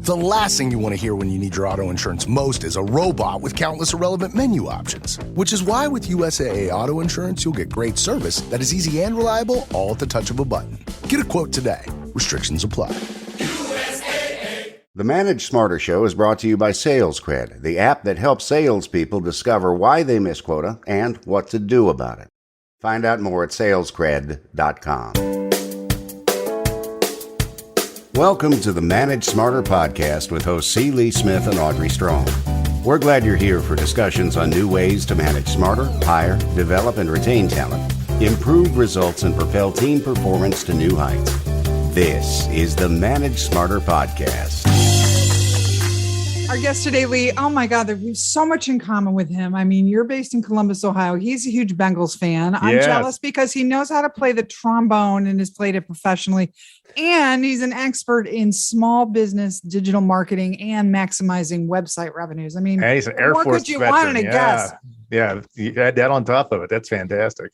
The last thing you want to hear when you need your auto insurance most is a robot with countless irrelevant menu options. Which is why with USAA Auto Insurance, you'll get great service that is easy and reliable, all at the touch of a button. Get a quote today. Restrictions apply. The Manage Smarter Show is brought to you by SalesCred, the app that helps salespeople discover why they miss quota and what to do about it. Find out more at salescred.com. Welcome to the Manage Smarter podcast with hosts C. Lee Smith and Audrey Strong. We're glad you're here for discussions on new ways to manage smarter, hire, develop, and retain talent, improve results, and propel team performance to new heights. This is the Manage Smarter podcast. Our guest today, Lee, oh my God, there's so much in common with him. I mean, you're based in Columbus, Ohio. He's a huge Bengals fan. I'm jealous because he knows how to play the trombone and has played it professionally. And he's an expert in small business digital marketing and maximizing website revenues. I mean, he's an Air Force could you veteran. want in a guest? Yeah, you add that on top of it. That's fantastic.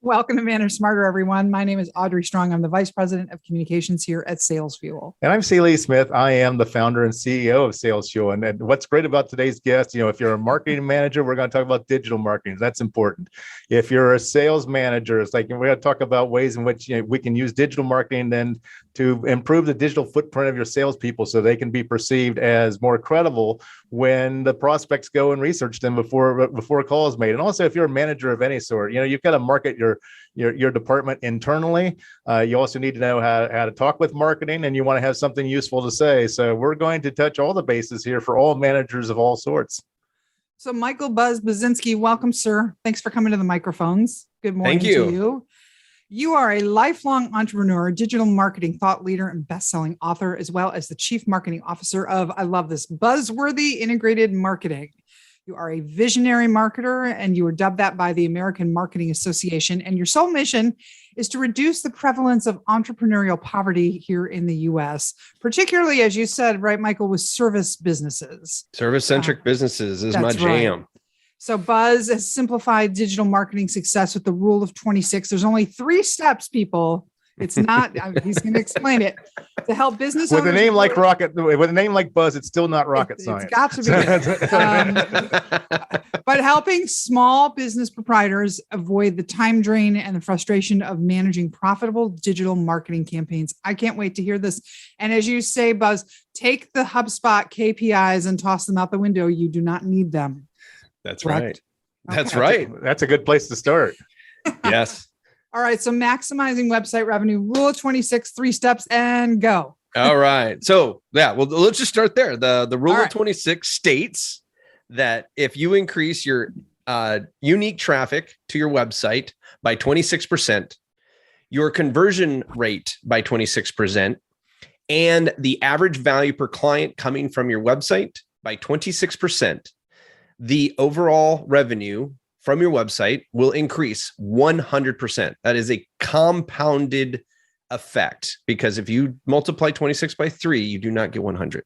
Welcome to Manage Smarter, everyone. My name is Audrey Strong. I'm the Vice President of Communications here at Sales Fuel. And I'm C. Lee Smith. I am the founder and CEO of Sales Fuel. And what's great about today's guest, if you're a marketing manager, we're going to talk about digital marketing. That's important. If you're a sales manager, it's like we're going to talk about ways in which we can use digital marketing then to improve the digital footprint of your salespeople so they can be perceived as more credible when the prospects go and research them before a call is made. And also, if you're a manager of any sort, you've got to market your department internally. You also need to know how to talk with marketing, and you want to have something useful to say. So we're going to touch all the bases here for all managers of all sorts. So Michael Buzinski, welcome, sir. Thanks for coming to the microphones. Good morning to you. You are a lifelong entrepreneur, digital marketing thought leader, and best-selling author, as well as the chief marketing officer of, I love this, Buzzworthy Integrated Marketing. You are a visionary marketer, and you were dubbed that by the American Marketing Association. And your sole mission is to reduce the prevalence of entrepreneurial poverty here in the U.S., particularly, as you said, right, Michael, with service businesses. Service-centric businesses is my jam. Right. So Buzz has simplified digital marketing success with the rule of 26. There's only 3 steps, people. It's not, he's going to explain it, to help business with owners. With a name like Buzz, it's still not rocket science. It's got to be. But helping small business proprietors avoid the time drain and the frustration of managing profitable digital marketing campaigns. I can't wait to hear this. And as you say, Buzz, take the HubSpot KPIs and toss them out the window. You do not need them. That's Correct? right. That's right. That's a good place to start. Yes. All right. So maximizing website revenue, rule of 26, 3 steps, and go. All right. So well, let's just start there. The rule of 26 states that if you increase your unique traffic to your website by 26%, your conversion rate by 26%, and the average value per client coming from your website by 26%, the overall revenue from your website will increase 100%. That is a compounded effect, because if you multiply 26 by 3, you do not get 100.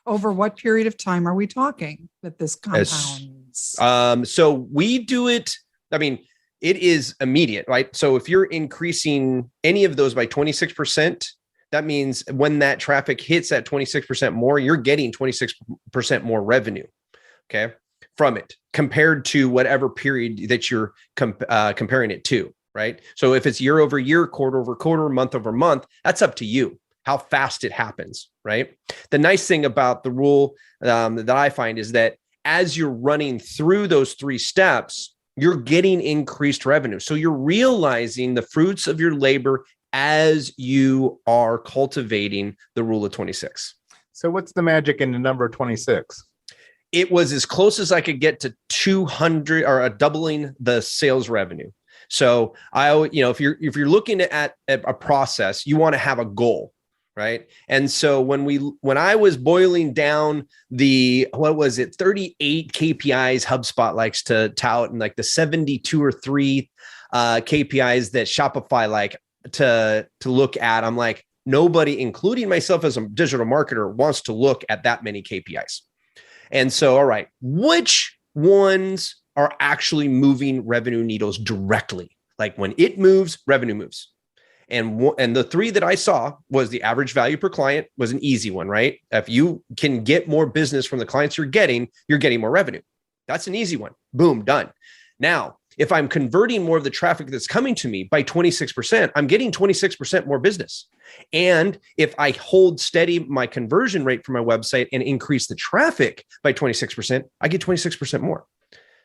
Over what period of time are we talking that this compounds? So we do it, it is immediate, right? So if you're increasing any of those by 26%, that means when that traffic hits that 26% more, you're getting 26% more revenue. Okay, from it compared to whatever period that you're comparing it to, right? So if it's year over year, quarter over quarter, month over month, that's up to you how fast it happens, right? The nice thing about the rule that I find is that as you're running through those 3 steps, you're getting increased revenue. So you're realizing the fruits of your labor as you are cultivating the rule of 26. So what's the magic in the number 26? It was as close as I could get to 200 or doubling the sales revenue. So if you're looking at a process, you want to have a goal, right? And so when I was boiling down the 38 KPIs HubSpot likes to tout, and like the 72 or 3 KPIs that Shopify like to look at, I'm like, nobody, including myself as a digital marketer, wants to look at that many KPIs. And so, all right, which ones are actually moving revenue needles directly? Like when it moves, revenue moves. And the three that I saw was the average value per client was an easy one, right? If you can get more business from the clients you're getting more revenue. That's an easy one. Boom, done. Now, if I'm converting more of the traffic that's coming to me by 26%, I'm getting 26% more business. And if I hold steady my conversion rate for my website and increase the traffic by 26%, I get 26% more.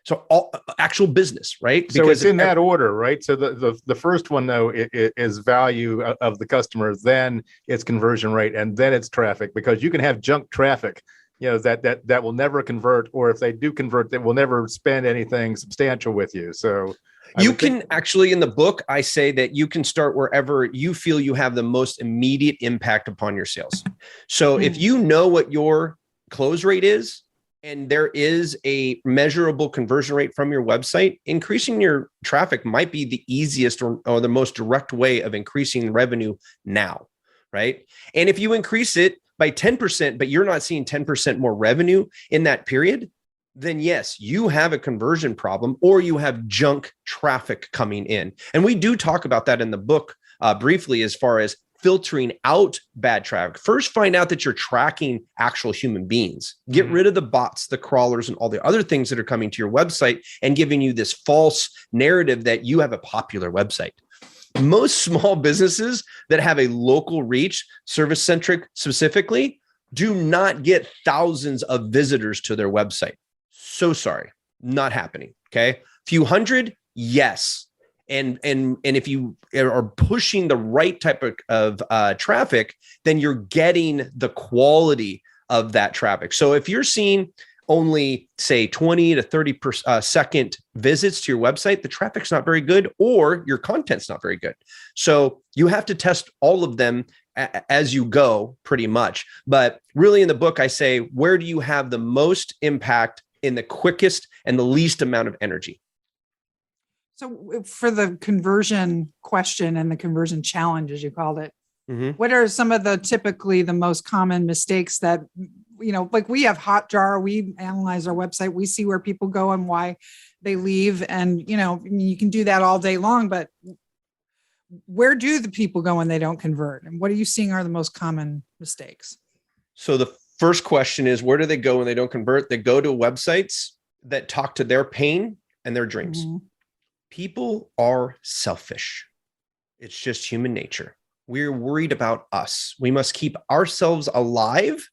So all actual business, right? So it's in that order, right? So the first one though is value of the customer, then it's conversion rate, and then it's traffic, because you can have junk traffic, that will never convert, or if they do convert, they will never spend anything substantial with you. So you can actually, in the book, I say that you can start wherever you feel you have the most immediate impact upon your sales. So if you know what your close rate is, and there is a measurable conversion rate from your website, increasing your traffic might be the easiest or the most direct way of increasing revenue now, right? And if you increase it by 10%, but you're not seeing 10% more revenue in that period, then yes, you have a conversion problem, or you have junk traffic coming in. And we do talk about that in the book briefly, as far as filtering out bad traffic. First, find out that you're tracking actual human beings. Get rid of the bots, the crawlers, and all the other things that are coming to your website and giving you this false narrative that you have a popular website. Most small businesses that have a local reach, service-centric specifically, do not get thousands of visitors to their website. So sorry, not happening. Okay. Few hundred, yes. And if you are pushing the right type of traffic, then you're getting the quality of that traffic. So if you're seeing only say 20 to 30 per second visits to your website, the traffic's not very good, or your content's not very good. So you have to test all of them as you go, pretty much. But really, in the book, I say, where do you have the most impact in the quickest and the least amount of energy? So for the conversion question and the conversion challenge, as you called it, what are some of typically the most common mistakes that, like we have Hotjar, we analyze our website, we see where people go and why they leave. And, you can do that all day long, but where do the people go when they don't convert? And what are you seeing are the most common mistakes? So the first question is, where do they go when they don't convert? They go to websites that talk to their pain and their dreams. People are selfish. It's just human nature. We're worried about us. We must keep ourselves alive,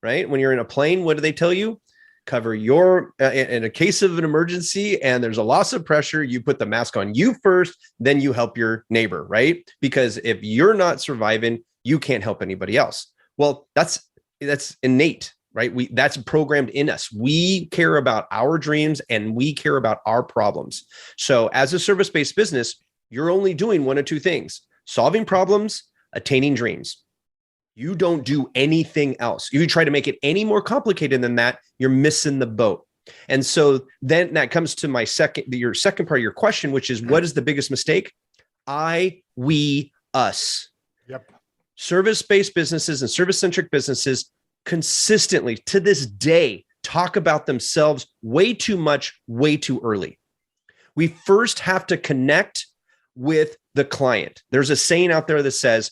right? When you're in a plane, what do they tell you? Cover in a case of an emergency and there's a loss of pressure, you put the mask on you first, then you help your neighbor, right? Because if you're not surviving, you can't help anybody else. Well, that's innate, right? That's programmed in us. We care about our dreams and we care about our problems. So as a service-based business, you're only doing one of two things: solving problems, attaining dreams. You don't do anything else. You try to make it any more complicated than that, you're missing the boat. And so then that comes to your second part of your question, which is, what is the biggest mistake? We, us. Yep. Service-based businesses and service-centric businesses consistently to this day talk about themselves way too much, way too early. We first have to connect with the client. There's a saying out there that says,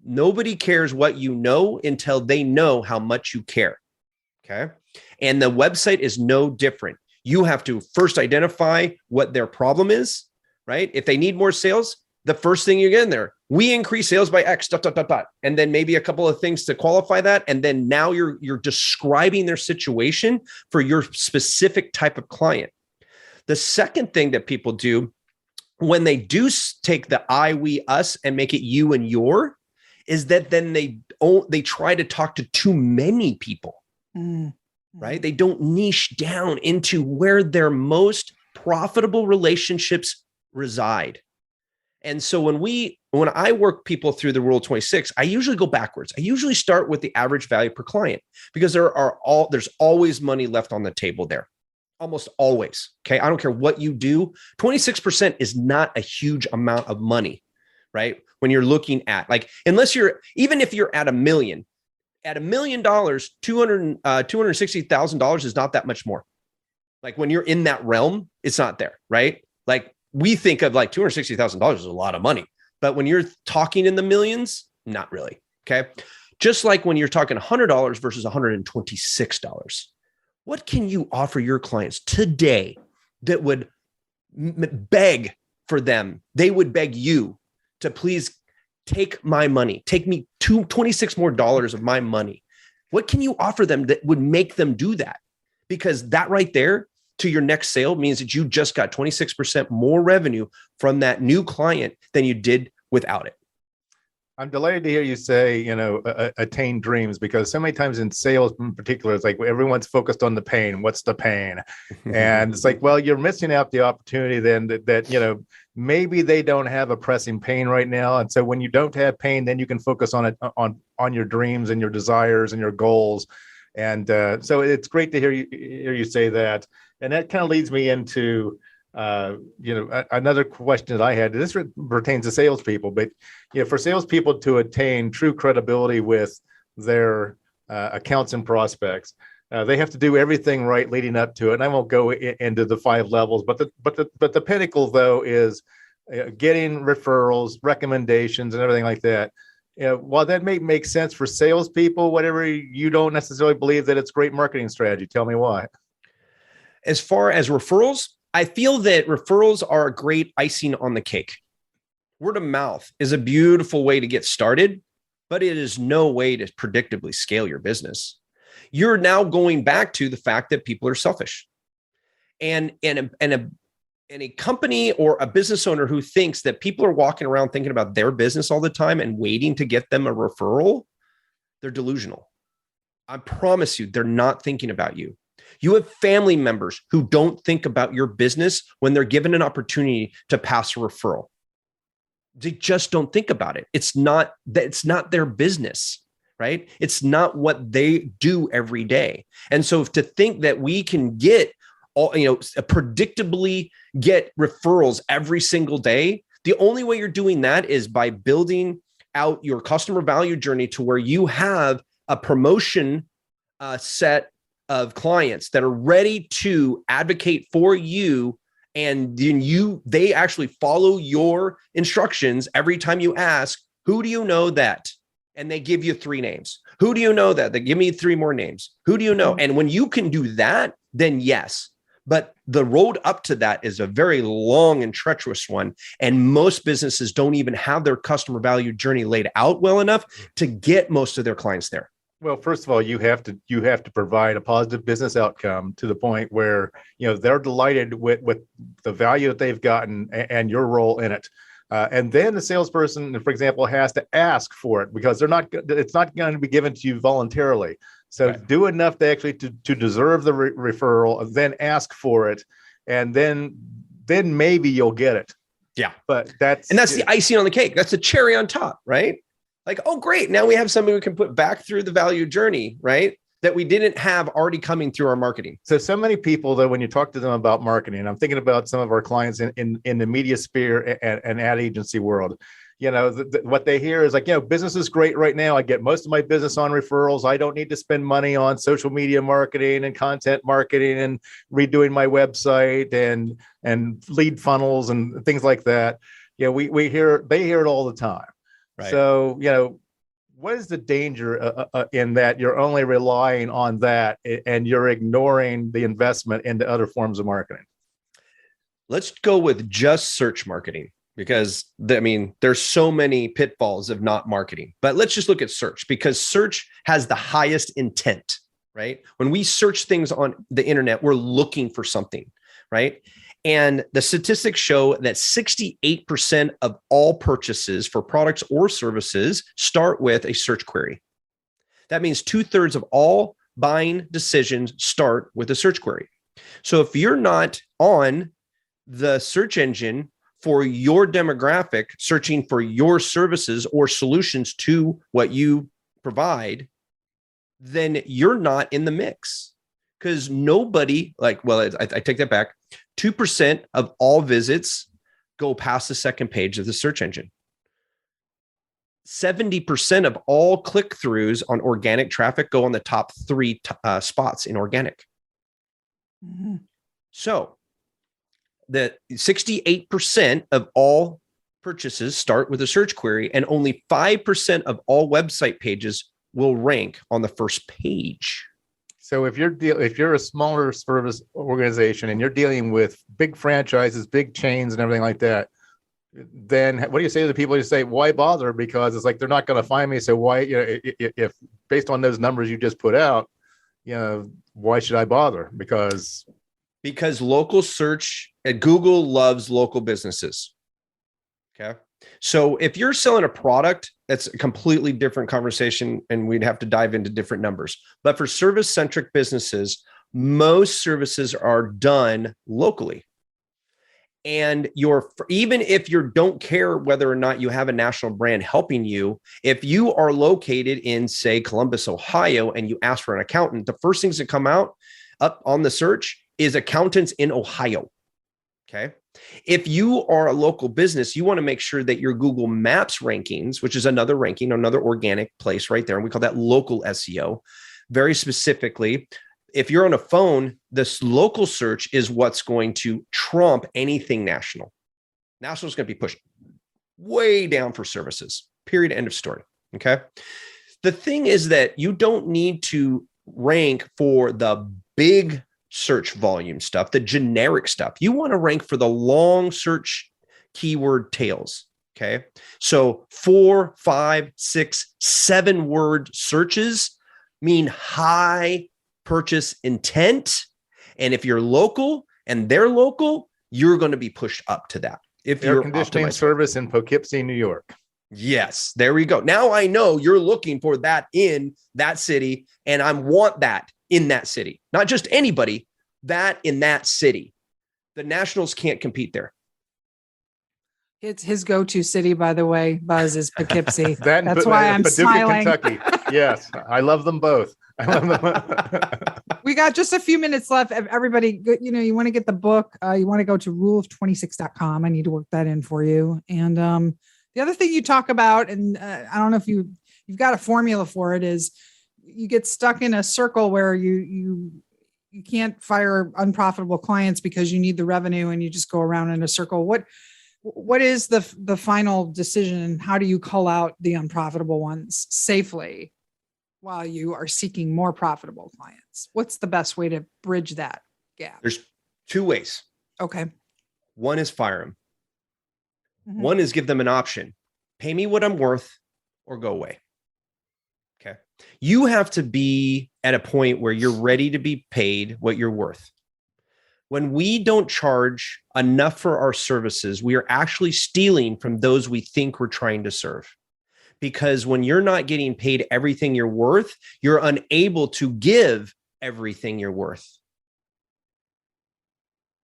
nobody cares what you know until they know how much you care. Okay. And the website is no different. You have to first identify what their problem is, right? If they need more sales, the first thing you get in there, we increase sales by X, ... And then maybe a couple of things to qualify that. And then now you're describing their situation for your specific type of client. The second thing that people do when they do take the I, we, us and make it you and your, is that then they try to talk to too many people, right? They don't niche down into where their most profitable relationships reside. And so when I work people through the Rule of 26, I usually go backwards. I usually start with the average value per client, because there's always money left on the table there. Almost always. Okay. I don't care what you do. 26% is not a huge amount of money, right? When you're looking at, like, even if you're at $1 million, $260,000 is not that much more. Like when you're in that realm, it's not there, right? Like we think of like $260,000 is a lot of money, But when you're talking in the millions, not really. Okay. Just like when you're talking $100 versus $126, what can you offer your clients today that would beg for them? They would beg you to please take my money, take me $26 more of my money. What can you offer them that would make them do that? Because that right there to your next sale means that you just got 26% more revenue from that new client than you did without it. I'm delighted to hear you say, attain dreams, because so many times in sales in particular, it's like everyone's focused on the pain. What's the pain? And it's like, well, you're missing out the opportunity then that maybe they don't have a pressing pain right now. And so when you don't have pain, then you can focus on it, on your dreams and your desires and your goals. And so it's great to hear you say that. And that kind of leads me into another question that I had. This pertains to salespeople, but for salespeople to attain true credibility with their accounts and prospects, they have to do everything right leading up to it. And I won't go into the 5 levels, but the pinnacle though is getting referrals, recommendations, and everything like that. While that may make sense for salespeople, whatever, you don't necessarily believe that it's great marketing strategy. Tell me why. As far as referrals, I feel that referrals are a great icing on the cake. Word of mouth is a beautiful way to get started, but it is no way to predictably scale your business. You're now going back to the fact that people are selfish. And a company or a business owner who thinks that people are walking around thinking about their business all the time and waiting to get them a referral, they're delusional. I promise you, they're not thinking about you. You have family members who don't think about your business when they're given an opportunity to pass a referral. They just don't think about it. It's not their business, right? It's not what they do every day. And so to think that we can get predictably get referrals every single day, the only way you're doing that is by building out your customer value journey to where you have a promotion set of clients that are ready to advocate for you, and then they actually follow your instructions every time you ask, who do you know that? And they give you 3 names. Who do you know that? They give me 3 more names. Who do you know? And when you can do that, then yes. But the road up to that is a very long and treacherous one. And most businesses don't even have their customer value journey laid out well enough to get most of their clients there. Well, first of all, you have to provide a positive business outcome to the point where they're delighted with the value that they've gotten and your role in it. And then the salesperson, for example, has to ask for it, because it's not going to be given to you voluntarily. So do enough to actually to deserve the referral, then ask for it, and then maybe you'll get it. Yeah, but that's the icing on the cake. That's the cherry on top, right? Like, oh, great. Now we have somebody we can put back through the value journey, right? That we didn't have already coming through our marketing. So many people, though, when you talk to them about marketing, I'm thinking about some of our clients in the media sphere and ad agency world. What they hear is like, business is great right now. I get most of my business on referrals. I don't need to spend money on social media marketing and content marketing and redoing my website and lead funnels and things like that. They hear it all the time. Right. So, what is the danger in that you're only relying on that and you're ignoring the investment into other forms of marketing? Let's go with just search marketing, because there's so many pitfalls of not marketing. But let's just look at search, because search has the highest intent, right? When we search things on the internet, we're looking for something, right? And the statistics show that 68% of all purchases for products or services start with a search query. That means 2/3 of all buying decisions start with a search query. So if you're not on the search engine for your demographic, searching for your services or solutions to what you provide, then you're not in the mix. Because nobody, I take that back. 2% of all visits go past the second page of the search engine. 70% of all click-throughs on organic traffic go on the top 3 spots in organic. Mm-hmm. So the 68% of all purchases start with a search query, and only 5% of all website pages will rank on the first page. So if you're a smaller service organization and you're dealing with big franchises, big chains and everything like that, then what do you say to the people who say, why bother? Because it's like, they're not going to find me. So why, if based on those numbers you just put out, why should I bother? Because local search at Google loves local businesses. Okay. So if you're selling a product, that's a completely different conversation, and we'd have to dive into different numbers. But for service-centric businesses, most services are done locally. And even if you don't care whether or not you have a national brand helping you, if you are located in, say, Columbus, Ohio, and you ask for an accountant, the first things that come up on the search is accountants in Ohio. Okay. If you are a local business, you want to make sure that your Google Maps rankings, which is another ranking, another organic place right there, and we call that local SEO, very specifically. If you're on a phone, this local search is what's going to trump anything national. National is going to be pushed way down for services, period, end of story. Okay. The thing is that you don't need to rank for the big search volume stuff, the generic stuff. You want to rank for the long search keyword tails. Okay. So 4, 5, 6, 7 word searches mean high purchase intent. And if you're local and they're local, you're going to be pushed up to that. If air you're conditioning service in Poughkeepsie, New York. Yes, there we go. Now I know you're looking for that in that city, and I want that in that city. Not just anybody, that in that city. The Nationals can't compete there. It's his go-to city, by the way, Buzz, is Poughkeepsie. That's why I'm Paducah, smiling. Kentucky. Yes, I love them both. We got just a few minutes left. Everybody, you want to get the book. You want to go to ruleof26.com. I need to work that in for you. And the other thing you talk about, and I don't know if you've got a formula for it, is you get stuck in a circle where you can't fire unprofitable clients because you need the revenue, and you just go around in a circle. What is the final decision, and how do you call out the unprofitable ones safely while you are seeking more profitable clients? What's the best way to bridge that gap? There's 2 ways. Okay. One is fire them. Mm-hmm. One is give them an option. Pay me what I'm worth or go away. Okay. You have to be at a point where you're ready to be paid what you're worth. When we don't charge enough for our services, we are actually stealing from those we think we're trying to serve. Because when you're not getting paid everything you're worth, you're unable to give everything you're worth.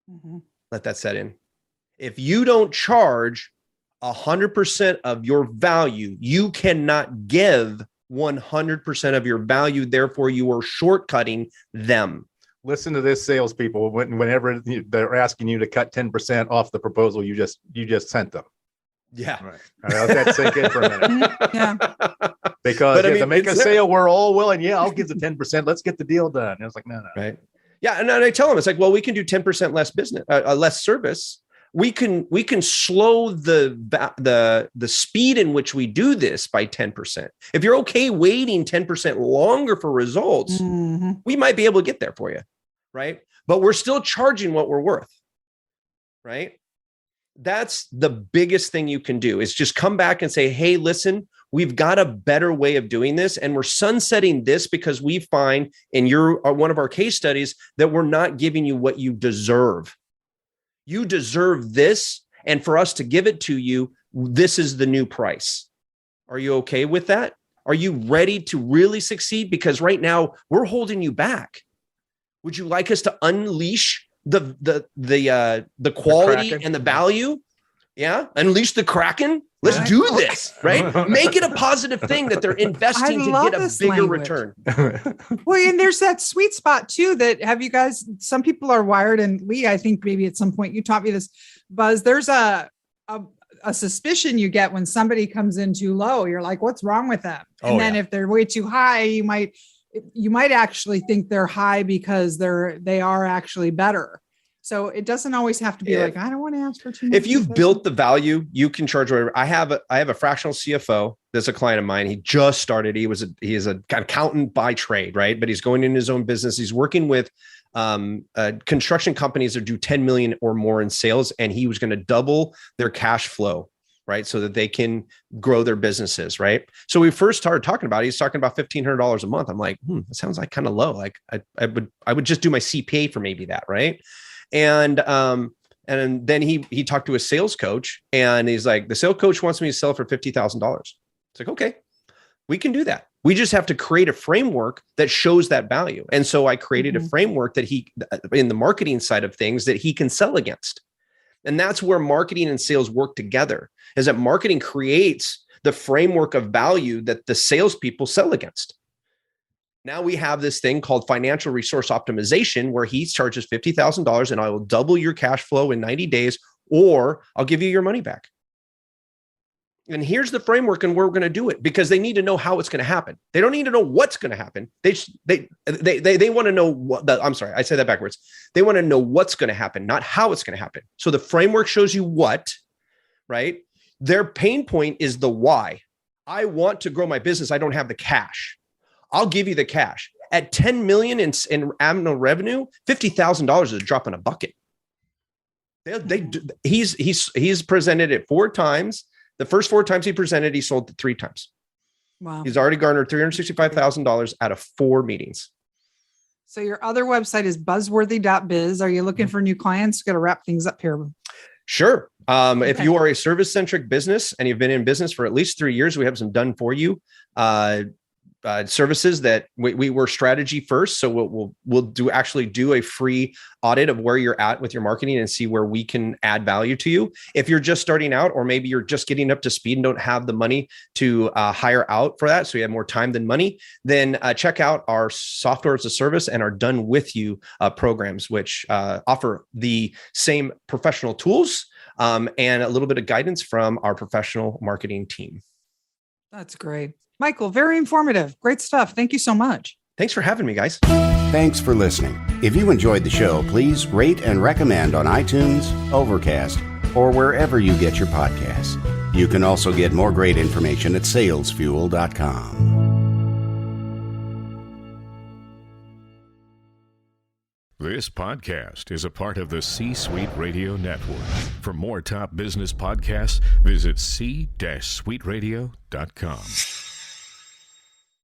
Mm-hmm. Let that set in. If you don't charge 100% of your value, you cannot give 100% of your value. Therefore, you are shortcutting them. Listen to this, salespeople. Whenever they're asking you to cut 10% off the proposal you just sent them. Yeah. Right. Let that sink in for a minute. Yeah. Because to make a sale, we're all willing. Yeah, I'll give the 10%. Let's get the deal done. And it's like, no. Right. Yeah. And I tell them, it's like, well, we can do 10% less business, less service. We can slow the speed in which we do this by 10%. If you're okay waiting 10% longer for results, Mm-hmm. we might be able to get there for you. Right. But we're still charging what we're worth. Right. That's the biggest thing you can do, is just come back and say, hey, listen, we've got a better way of doing this. And we're sunsetting this because we find in one of our case studies that we're not giving you what you deserve. You deserve this. And for us to give it to you, this is the new price. Are you okay with that? Are you ready to really succeed? Because right now we're holding you back. Would you like us to unleash the quality and the value? Yeah. Unleash the Kraken. Let's do this, right? Make it a positive thing that they're investing to get a bigger return. Well, and there's that sweet spot too, that have you guys, some people are wired, and Lee, I think maybe at some point you taught me this, Buzz, there's a suspicion you get when somebody comes in too low. You're like, what's wrong with them? And then if they're way too high, you might actually think they're high because they are actually better. So it doesn't always have to be like, I don't want to ask for too much. If you've built the value, you can charge whatever. I have a fractional CFO that's a client of mine. He just started. He is an accountant by trade, right? But he's going into his own business. He's working with construction companies that do 10 million or more in sales, and he was going to double their cash flow, right? So that they can grow their businesses, right? So we first started talking about it. He's talking about $1,500 a month. I'm like, that sounds like kind of low. Like I would just do my CPA for maybe that, right? And then he talked to a sales coach, and he's like, the sales coach wants me to sell for $50,000. It's like, okay, we can do that. We just have to create a framework that shows that value. And so I created a framework that he, in the marketing side of things, that he can sell against. And that's where marketing and sales work together, is that marketing creates the framework of value that the salespeople sell against. Now we have this thing called financial resource optimization, where he charges $50,000 and I will double your cash flow in 90 days, or I'll give you your money back. And here's the framework and where we're going to do it, because they need to know how it's going to happen. They don't need to know what's going to happen. They want to know what I'm sorry, I said that backwards. They want to know what's going to happen, not how it's going to happen. So the framework shows you what, right? Their pain point is the why. I want to grow my business. I don't have the cash. I'll give you the cash. At 10 million in annual revenue, $50,000 is a drop in a bucket. He's presented it 4 times. The first 4 times he presented, he sold it 3 times. Wow. He's already garnered $365,000 out of 4 meetings. So your other website is buzzworthy.biz. Are you looking for new clients? Got to wrap things up here. Sure. If you are a service-centric business and you've been in business for at least 3 years, we have some done for you services that we were strategy first. So we'll do a free audit of where you're at with your marketing and see where we can add value to you. If you're just starting out, or maybe you're just getting up to speed and don't have the money to hire out for that, so you have more time than money, then check out our software as a service and our done with you programs, which offer the same professional tools and a little bit of guidance from our professional marketing team. That's great. Michael, very informative. Great stuff. Thank you so much. Thanks for having me, guys. Thanks for listening. If you enjoyed the show, please rate and recommend on iTunes, Overcast, or wherever you get your podcasts. You can also get more great information at salesfuel.com. This podcast is a part of the C-Suite Radio Network. For more top business podcasts, visit c-suiteradio.com.